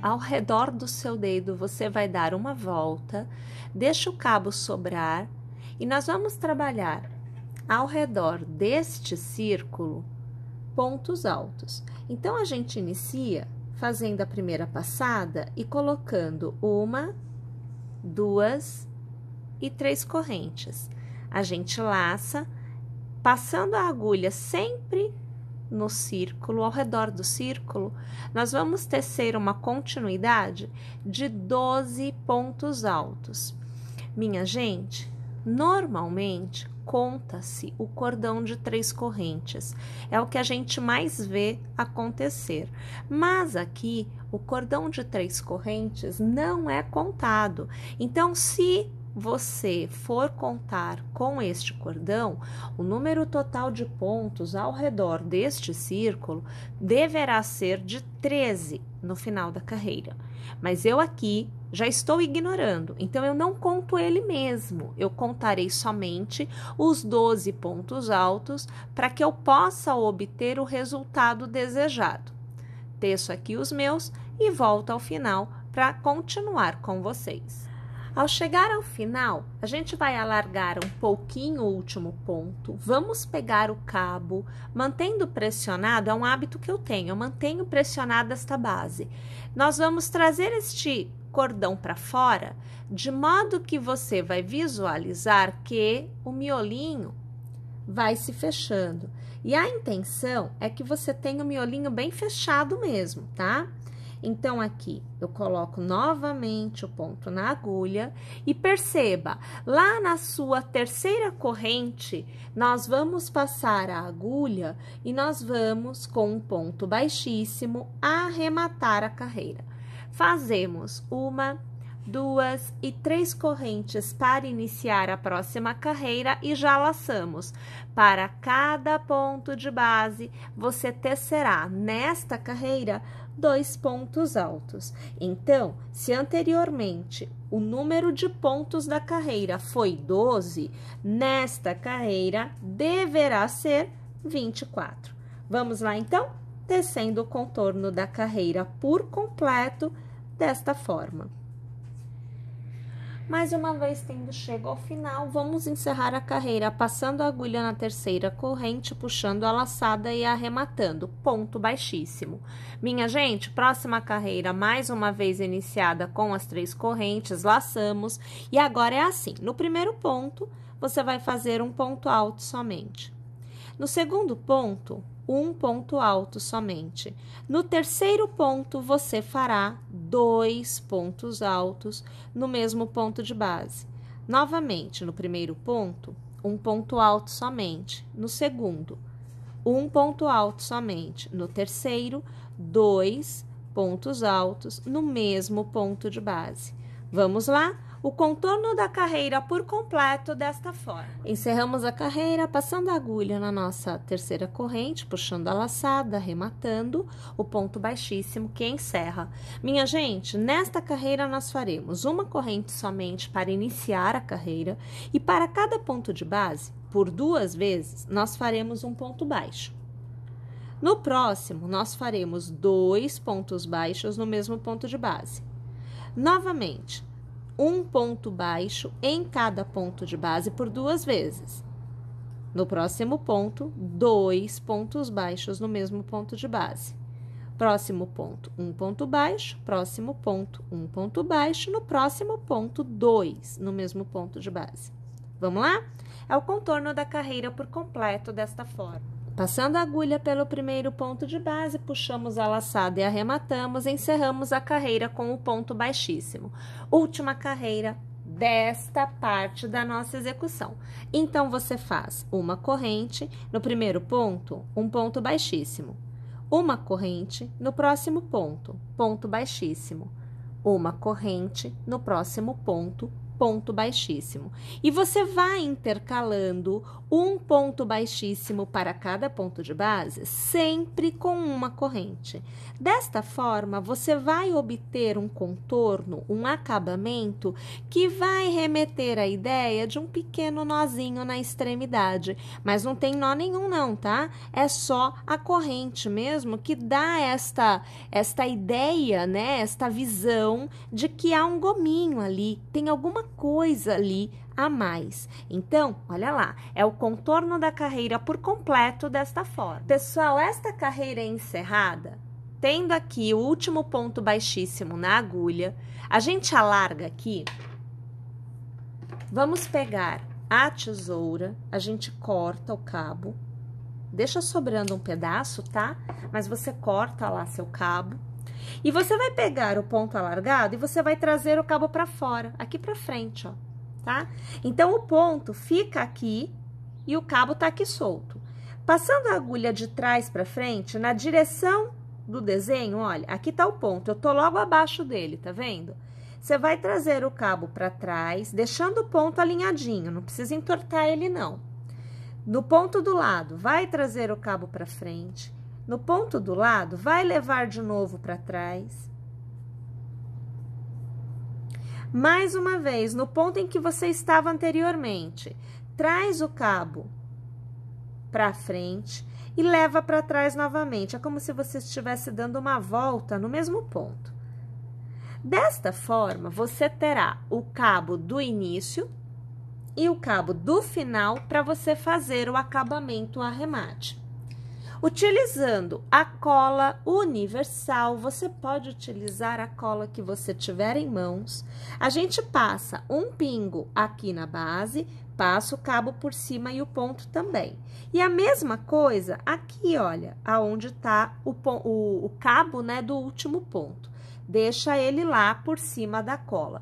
ao redor do seu dedo, você vai dar uma volta, deixa o cabo sobrar e nós vamos trabalhar ao redor deste círculo pontos altos. Então, a gente inicia fazendo a primeira passada e colocando 1, 2 e 3 correntes. A gente laça, passando a agulha sempre no círculo, ao redor do círculo, nós vamos tecer uma continuidade de 12 pontos altos. Minha gente, normalmente conta-se o cordão de 3 correntes, é o que a gente mais vê acontecer, mas aqui o cordão de 3 correntes não é contado. Então, se você for contar com este cordão, o número total de pontos ao redor deste círculo deverá ser de 13 no final da carreira. Mas eu aqui já estou ignorando, então eu não conto ele mesmo. Eu contarei somente os 12 pontos altos para que eu possa obter o resultado desejado. Teço aqui os meus e volto ao final para continuar com vocês. Ao chegar ao final, a gente vai alargar um pouquinho o último ponto, vamos pegar o cabo, mantendo pressionado, é um hábito que eu tenho, eu mantenho pressionada esta base. Nós vamos trazer este cordão para fora, de modo que você vai visualizar que o miolinho vai se fechando. E a intenção é que você tenha o miolinho bem fechado mesmo, tá? Então, aqui eu coloco novamente o ponto na agulha e perceba, lá na sua terceira corrente, nós vamos passar a agulha e nós vamos, com um ponto baixíssimo, arrematar a carreira. Fazemos 1, 2 e 3 correntes para iniciar a próxima carreira e já laçamos. Para cada ponto de base, você tecerá nesta carreira 2 pontos altos. Então, se anteriormente o número de pontos da carreira foi 12, nesta carreira deverá ser 24. Vamos lá, então? Tecendo o contorno da carreira por completo desta forma. Mais uma vez, tendo chego ao final, vamos encerrar a carreira passando a agulha na terceira corrente, puxando a laçada e arrematando, ponto baixíssimo. Minha gente, próxima carreira, mais uma vez iniciada com as 3 correntes, laçamos, e agora é assim, no primeiro ponto, você vai fazer um ponto alto somente. No segundo ponto, um ponto alto somente. No terceiro ponto, você fará 2 pontos altos no mesmo ponto de base. Novamente, no primeiro ponto, um ponto alto somente. No segundo, um ponto alto somente. No terceiro, 2 pontos altos no mesmo ponto de base. Vamos lá? O contorno da carreira por completo desta forma. Encerramos a carreira passando a agulha na nossa terceira corrente, puxando a laçada, arrematando o ponto baixíssimo que encerra. Minha gente, nesta carreira nós faremos uma corrente somente para iniciar a carreira e para cada ponto de base, por 2 vezes, nós faremos um ponto baixo. No próximo, nós faremos 2 pontos baixos no mesmo ponto de base. Novamente, um ponto baixo em cada ponto de base por 2 vezes. No próximo ponto, 2 pontos baixos no mesmo ponto de base. Próximo ponto, um ponto baixo. Próximo ponto, um ponto baixo. No próximo ponto, 2 no mesmo ponto de base. Vamos lá? É o contorno da carreira por completo desta forma. Passando a agulha pelo primeiro ponto de base, puxamos a laçada e arrematamos, encerramos a carreira com o ponto baixíssimo. Última carreira desta parte da nossa execução. Então, você faz uma corrente, no primeiro ponto, um ponto baixíssimo. Uma corrente, no próximo ponto, ponto baixíssimo. Uma corrente, no próximo ponto, ponto baixíssimo. E você vai intercalando um ponto baixíssimo para cada ponto de base, sempre com uma corrente. Desta forma, você vai obter um contorno, um acabamento que vai remeter à ideia de um pequeno nozinho na extremidade. Mas não tem nó nenhum não, tá? É só a corrente mesmo que dá esta ideia, né? Esta visão de que há um gominho ali, tem alguma coisa ali a mais. Então, olha lá, é o contorno da carreira por completo desta forma. Pessoal, esta carreira é encerrada, tendo aqui o último ponto baixíssimo na agulha, a gente alarga aqui, vamos pegar a tesoura, a gente corta o cabo, deixa sobrando um pedaço, tá? Mas você corta lá seu cabo. E você vai pegar o ponto alargado e você vai trazer o cabo para fora, aqui para frente, ó, tá? Então, o ponto fica aqui e o cabo tá aqui solto. Passando a agulha de trás para frente, na direção do desenho, olha, aqui tá o ponto, eu tô logo abaixo dele, tá vendo? Você vai trazer o cabo para trás, deixando o ponto alinhadinho, não precisa entortar ele, não. No ponto do lado, vai trazer o cabo para frente. No ponto do lado, vai levar de novo para trás. Mais uma vez, no ponto em que você estava anteriormente, traz o cabo para frente e leva para trás novamente. É como se você estivesse dando uma volta no mesmo ponto. Desta forma, você terá o cabo do início e o cabo do final para você fazer o acabamento arremate. Utilizando a cola universal, você pode utilizar a cola que você tiver em mãos. A gente passa um pingo aqui na base, passa o cabo por cima e o ponto também. E a mesma coisa aqui, olha, aonde está o cabo, né, do último ponto. Deixa ele lá por cima da cola.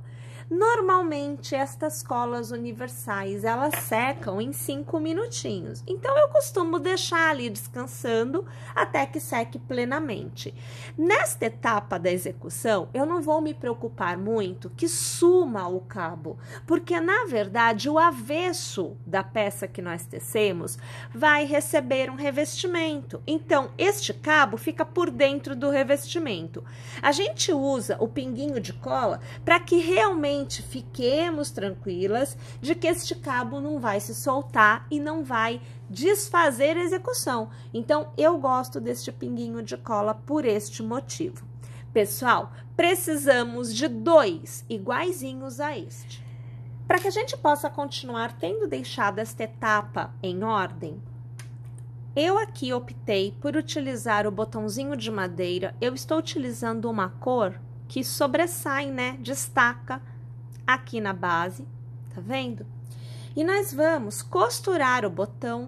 Normalmente, estas colas universais, elas secam em 5 minutinhos. Então, eu costumo deixar ali descansando até que seque plenamente. Nesta etapa da execução, eu não vou me preocupar muito que suma o cabo, porque, na verdade, o avesso da peça que nós tecemos vai receber um revestimento. Então, este cabo fica por dentro do revestimento. A gente usa o pinguinho de cola para que realmente fiquemos tranquilas de que este cabo não vai se soltar e não vai desfazer a execução. Então, eu gosto deste pinguinho de cola por este motivo. Pessoal, precisamos de 2 iguaizinhos a este. Para que a gente possa continuar tendo deixado esta etapa em ordem, eu aqui optei por utilizar o botãozinho de madeira. Eu estou utilizando uma cor que sobressai, né? Destaca aqui na base, tá vendo? E nós vamos costurar o botão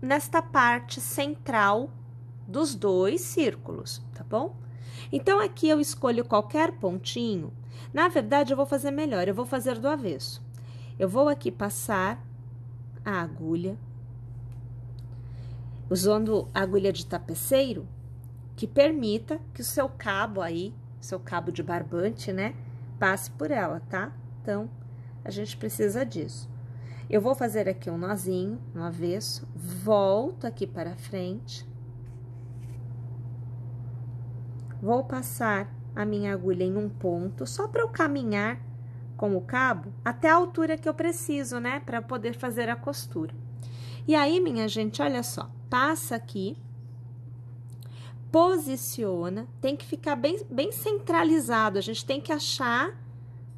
nesta parte central dos 2 círculos, tá bom? Então, aqui eu escolho qualquer pontinho. Na verdade, eu vou fazer melhor, eu vou fazer do avesso. Eu vou aqui passar a agulha, usando a agulha de tapeceiro, que permita que o seu cabo aí, seu cabo de barbante, né, passe por ela, tá? Então, a gente precisa disso. Eu vou fazer aqui um nozinho no avesso, volto aqui para frente. Vou passar a minha agulha em um ponto, só para eu caminhar com o cabo até a altura que eu preciso, né, para poder fazer a costura. E aí, minha gente, olha só, passa aqui, posiciona, tem que ficar bem centralizado, a gente tem que achar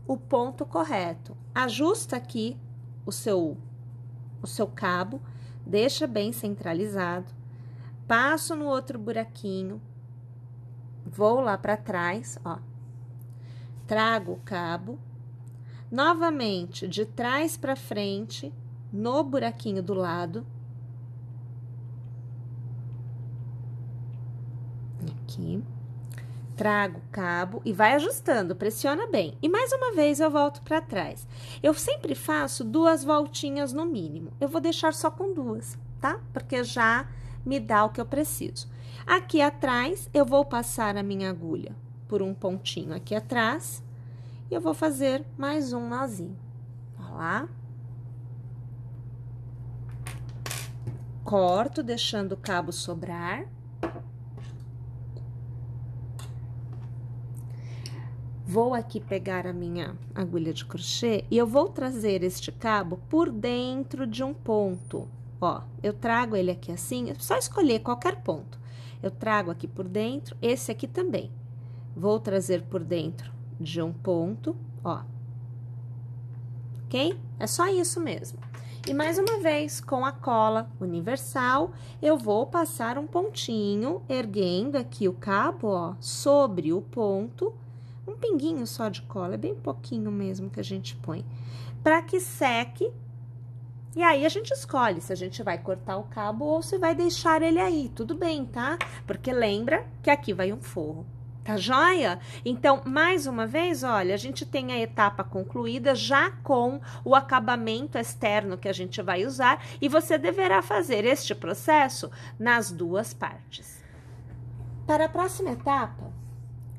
o ponto correto. Ajusta aqui o seu cabo, deixa bem centralizado, passo no outro buraquinho, vou lá para trás, ó, trago o cabo, novamente de trás para frente, no buraquinho do lado, aqui. Trago o cabo e vai ajustando, pressiona bem. E mais uma vez eu volto para trás. Eu sempre faço 2 voltinhas no mínimo. Eu vou deixar só com 2, tá? Porque já me dá o que eu preciso. Aqui atrás, eu vou passar a minha agulha por um pontinho aqui atrás. E eu vou fazer mais um nozinho. lá. Corto, deixando o cabo sobrar. Vou aqui pegar a minha agulha de crochê e eu vou trazer este cabo por dentro de um ponto. Ó, eu trago ele aqui assim, é só escolher qualquer ponto. Eu trago aqui por dentro, esse aqui também. Vou trazer por dentro de um ponto, ó. Ok? É só isso mesmo. E mais uma vez, com a cola universal, eu vou passar um pontinho, erguendo aqui o cabo, ó, sobre o ponto. Um pinguinho só de cola, é bem pouquinho mesmo que a gente põe. Para que seque. E aí, a gente escolhe se a gente vai cortar o cabo ou se vai deixar ele aí. Tudo bem, tá? Porque lembra que aqui vai um forro. Tá joia? Então, mais uma vez, olha, a gente tem a etapa concluída já com o acabamento externo que a gente vai usar e você deverá fazer este processo nas duas partes. Para a próxima etapa,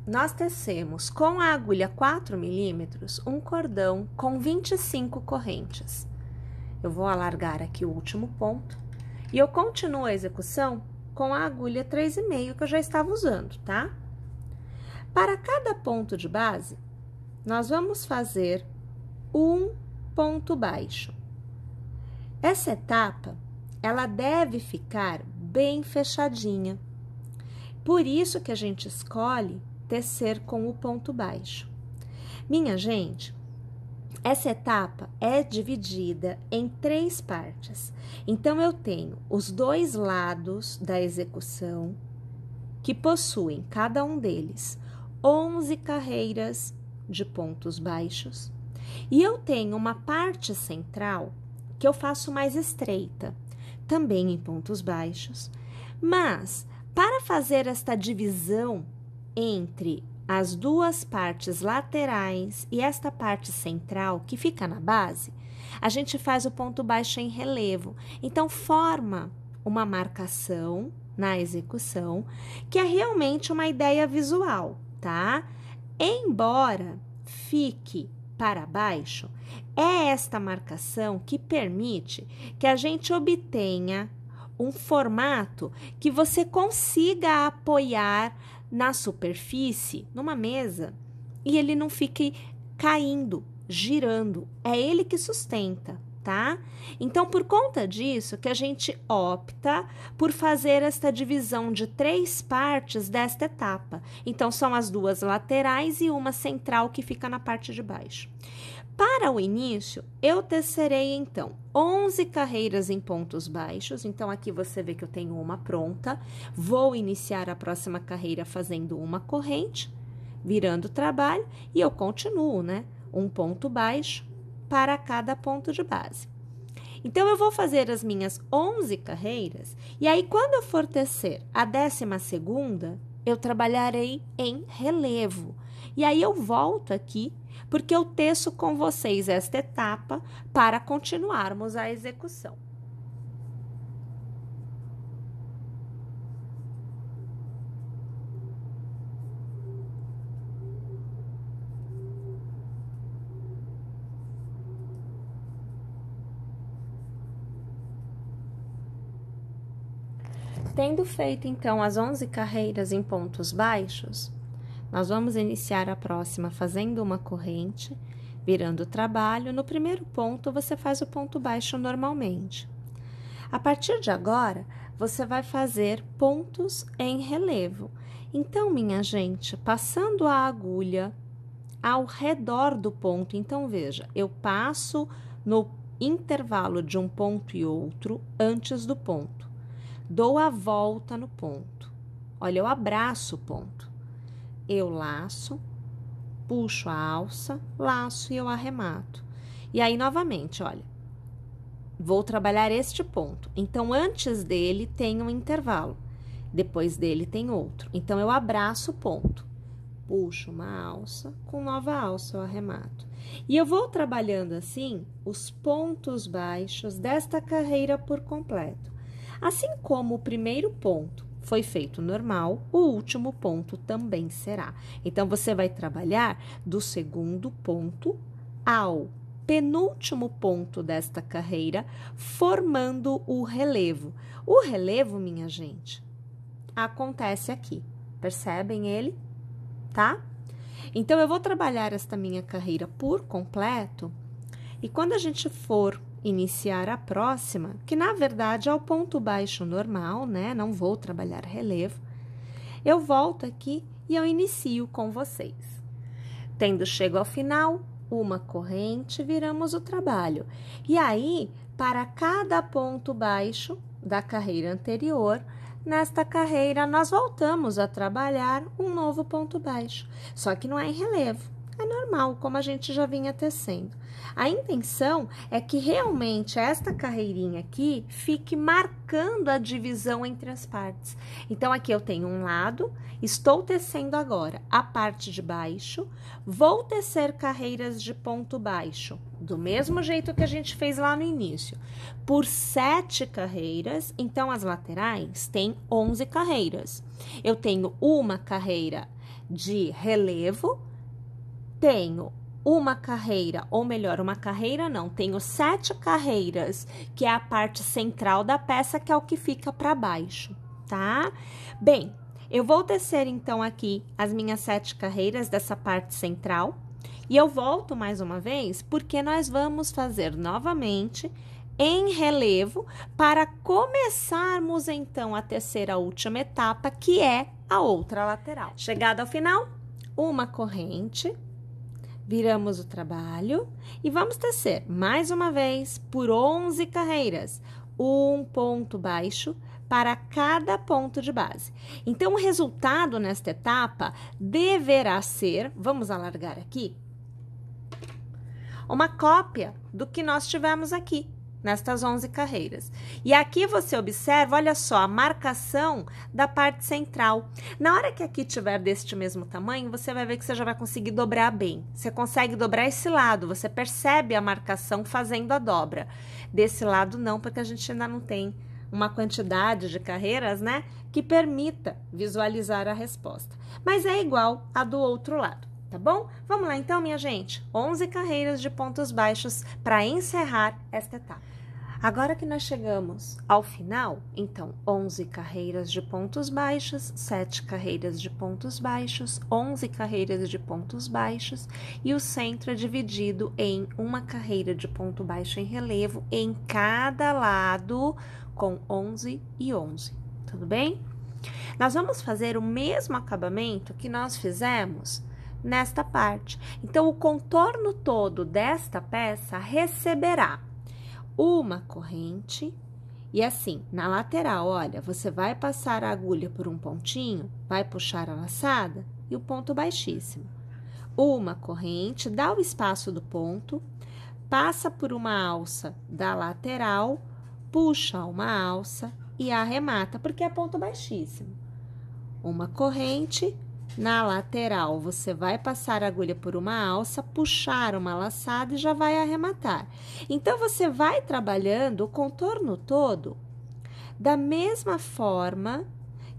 nós tecemos com a agulha 4 milímetros um cordão com 25 correntes. Eu vou alargar aqui o último ponto e eu continuo a execução com a agulha 3,5 que eu já estava usando, tá? Para cada ponto de base, nós vamos fazer um ponto baixo. Essa etapa, ela deve ficar bem fechadinha. Por isso que a gente escolhe tecer com o ponto baixo. Minha gente, essa etapa é dividida em 3 partes. Então, eu tenho os 2 lados da execução, que possuem, cada um deles, 11 carreiras de pontos baixos. E eu tenho uma parte central que eu faço mais estreita, também em pontos baixos. Mas, para fazer esta divisão entre as 2 partes laterais e esta parte central, que fica na base, a gente faz o ponto baixo em relevo. Então, forma uma marcação na execução, que é realmente uma ideia visual, tá? Embora fique para baixo, é esta marcação que permite que a gente obtenha um formato que você consiga apoiar na superfície, numa mesa, e ele não fique caindo, girando. É ele que sustenta, tá? Então, por conta disso, que a gente opta por fazer esta divisão de 3 partes desta etapa. Então, são as 2 laterais e uma central que fica na parte de baixo. Para o início, eu tecerei, então, 11 carreiras em pontos baixos. Então, aqui você vê que eu tenho uma pronta. Vou iniciar a próxima carreira fazendo uma corrente, virando o trabalho, e eu continuo, né? Um ponto baixo para cada ponto de base. Então, eu vou fazer as minhas 11 carreiras, e aí, quando eu for tecer a 12ª, eu trabalharei em relevo. E aí, eu volto aqui, porque eu teço com vocês esta etapa para continuarmos a execução. Tendo feito, então, as 11 carreiras em pontos baixos, nós vamos iniciar a próxima fazendo uma corrente, virando o trabalho. No primeiro ponto, você faz o ponto baixo normalmente. A partir de agora, você vai fazer pontos em relevo. Então, minha gente, passando a agulha ao redor do ponto, então, veja, eu passo no intervalo de um ponto e outro antes do ponto. Dou a volta no ponto. Olha, eu abraço o ponto. Eu laço, puxo a alça, laço e eu arremato. E aí, novamente, olha, vou trabalhar este ponto. Então, antes dele tem um intervalo, depois dele tem outro. Então, eu abraço o ponto, puxo uma alça, com nova alça eu arremato. E eu vou trabalhando assim os pontos baixos desta carreira por completo. Assim como o primeiro ponto foi feito normal, o último ponto também será. Então, você vai trabalhar do segundo ponto ao penúltimo ponto desta carreira, formando o relevo. O relevo, minha gente, acontece aqui. Percebem ele? Tá? Então, eu vou trabalhar esta minha carreira por completo e quando a gente for iniciar a próxima, que na verdade é o ponto baixo normal, né? Não vou trabalhar relevo. Eu volto aqui e eu inicio com vocês. Tendo chego ao final, uma corrente, viramos o trabalho. E aí, para cada ponto baixo da carreira anterior, nesta carreira nós voltamos a trabalhar um novo ponto baixo. Só que não é em relevo, é normal, como a gente já vinha tecendo. A intenção é que realmente esta carreirinha aqui fique marcando a divisão entre as partes. Então, aqui eu tenho um lado, estou tecendo agora a parte de baixo, vou tecer carreiras de ponto baixo, do mesmo jeito que a gente fez lá no início, por 7 carreiras, então as laterais têm 11 carreiras. Eu tenho uma carreira de relevo, tenho uma carreira, ou melhor, uma carreira não, tenho 7 carreiras, que é a parte central da peça, que é o que fica para baixo, tá? Bem, eu vou tecer então aqui as minhas 7 carreiras dessa parte central, e eu volto mais uma vez, porque nós vamos fazer novamente em relevo, para começarmos então a tecer a última etapa, que é a outra lateral. Chegada ao final, uma corrente, viramos o trabalho e vamos tecer mais uma vez por 11 carreiras, um ponto baixo para cada ponto de base. Então, o resultado nesta etapa deverá ser, vamos alargar aqui, uma cópia do que nós tivemos aqui, nestas 11 carreiras. E aqui você observa, olha só, a marcação da parte central. Na hora que aqui tiver deste mesmo tamanho, você vai ver que você já vai conseguir dobrar bem. Você consegue dobrar esse lado, você percebe a marcação fazendo a dobra. Desse lado não, porque a gente ainda não tem uma quantidade de carreiras, né, que permita visualizar a resposta. Mas é igual a do outro lado. Tá bom? Vamos lá então, minha gente. 11 carreiras de pontos baixos para encerrar esta etapa. Agora que nós chegamos ao final, então, 11 carreiras de pontos baixos, 7 carreiras de pontos baixos, 11 carreiras de pontos baixos e o centro é dividido em uma carreira de ponto baixo em relevo em cada lado com 11 e 11. Tudo bem? Nós vamos fazer o mesmo acabamento que nós fizemos nesta parte. Então, o contorno todo desta peça receberá uma corrente e assim, na lateral, olha, você vai passar a agulha por um pontinho, vai puxar a laçada e o ponto baixíssimo. Uma corrente, dá o espaço do ponto, passa por uma alça da lateral, puxa uma alça e arremata, porque é ponto baixíssimo. Uma corrente. Na lateral, você vai passar a agulha por uma alça, puxar uma laçada e já vai arrematar. Então, você vai trabalhando o contorno todo da mesma forma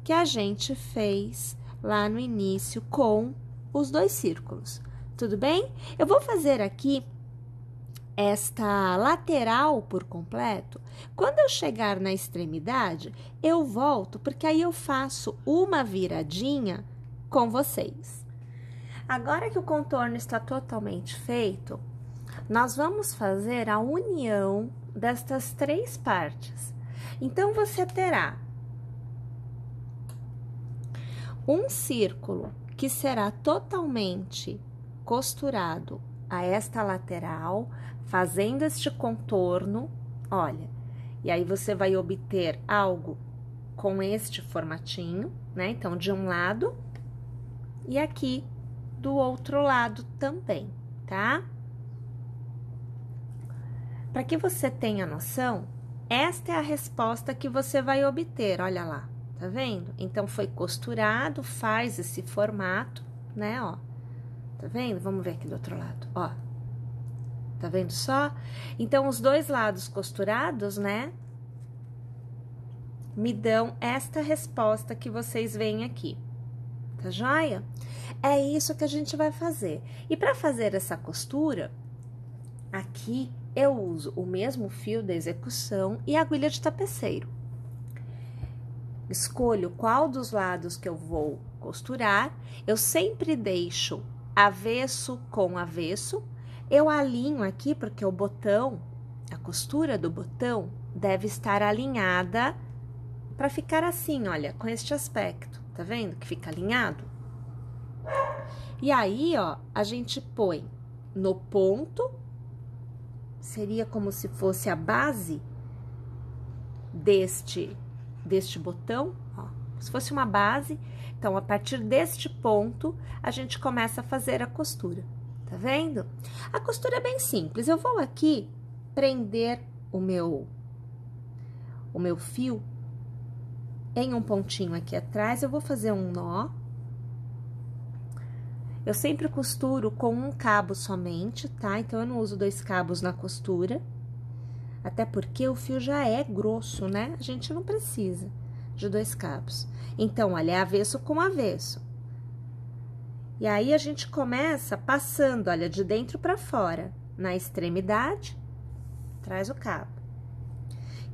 que a gente fez lá no início com os 2 círculos. Tudo bem? Eu vou fazer aqui esta lateral por completo. Quando eu chegar na extremidade, eu volto, porque aí eu faço uma viradinha com vocês. Agora que o contorno está totalmente feito, nós vamos fazer a união destas 3 partes. Então, você terá um círculo que será totalmente costurado a esta lateral, fazendo este contorno, olha, e aí você vai obter algo com este formatinho, né? Então, de um lado e aqui do outro lado também, tá? Para que você tenha noção, esta é a resposta que você vai obter, olha lá, tá vendo? Então, foi costurado, faz esse formato, né, ó. Tá vendo? Vamos ver aqui do outro lado, ó. Tá vendo só? Então, os 2 lados costurados, né, me dão esta resposta que vocês veem aqui. Tá joia? É isso que a gente vai fazer. E para fazer essa costura, Aqui eu uso o mesmo fio da execução e a agulha de tapeceiro. Escolho qual dos lados que eu vou costurar. Eu sempre deixo avesso com avesso. Eu alinho aqui porque o botão, a costura do botão deve estar alinhada para ficar assim, olha, com este aspecto. Tá vendo que fica alinhado? E aí, ó, a gente põe no ponto, seria como se fosse a base deste botão, ó, se fosse uma base. Então, a partir deste ponto, a gente começa a fazer a costura, tá vendo? A costura é bem simples. Eu vou aqui prender o meu fio em um pontinho aqui atrás. Eu vou fazer um nó. Eu sempre costuro com um cabo somente, tá? Então, eu não uso 2 cabos na costura. Até porque o fio já é grosso, né? A gente não precisa de 2 cabos. Então, olha, é avesso com avesso. E aí, a gente começa passando, olha, de dentro pra fora. Na extremidade, traz o cabo.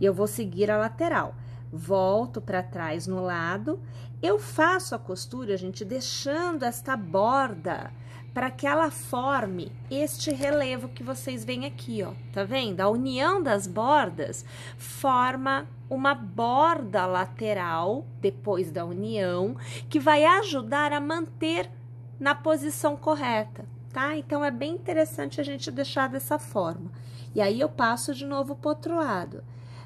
E eu vou seguir a lateral. Volto pra trás no lado. Eu faço a costura, gente, deixando esta borda para que ela forme este relevo que vocês veem aqui, ó. Tá vendo? A união das bordas forma uma borda lateral, depois da união, que vai ajudar a manter na posição correta, tá? Então, é bem interessante a gente deixar dessa forma. E aí, eu passo de novo pro outro lado.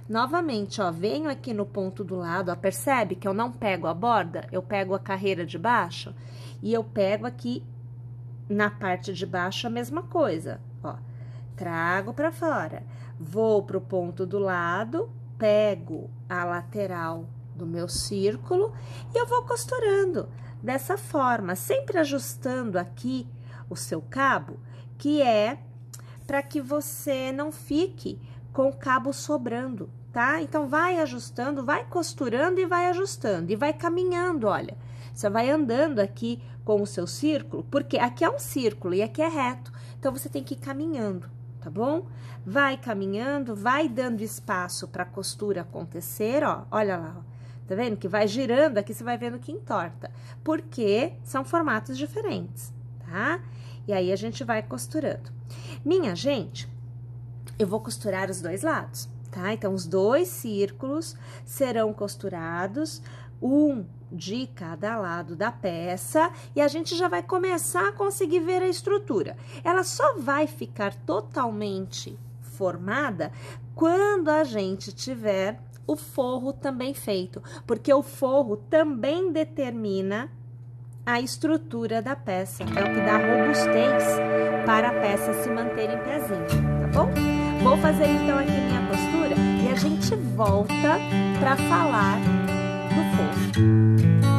Novamente, ó, venho aqui no ponto do lado, ó, percebe que eu não pego a borda? Eu pego a carreira de baixo e eu pego aqui na parte de baixo a mesma coisa, ó. Trago pra fora, vou pro ponto do lado, pego a lateral do meu círculo e eu vou costurando dessa forma, sempre ajustando aqui o seu cabo, que é para que você não fique com o cabo sobrando, tá? Então, vai ajustando, vai costurando e vai ajustando, e vai caminhando, olha. Você vai andando aqui com o seu círculo, porque aqui é um círculo e aqui é reto, então, você tem que ir caminhando, tá bom? Vai caminhando, vai dando espaço para a costura acontecer, ó, olha lá, ó. Tá vendo? Que vai girando, aqui você vai vendo que entorta, porque são formatos diferentes, tá? E aí, a gente vai costurando. Minha gente, eu vou costurar os 2 lados, tá? Então, os 2 círculos serão costurados, um de cada lado da peça, e a gente já vai começar a conseguir ver a estrutura. Ela só vai ficar totalmente formada quando a gente tiver o forro também feito, porque o forro também determina a estrutura da peça, é o que dá robustez para a peça se manter em pezinho, tá bom? Vou fazer então aqui minha costura e a gente volta para falar do forro.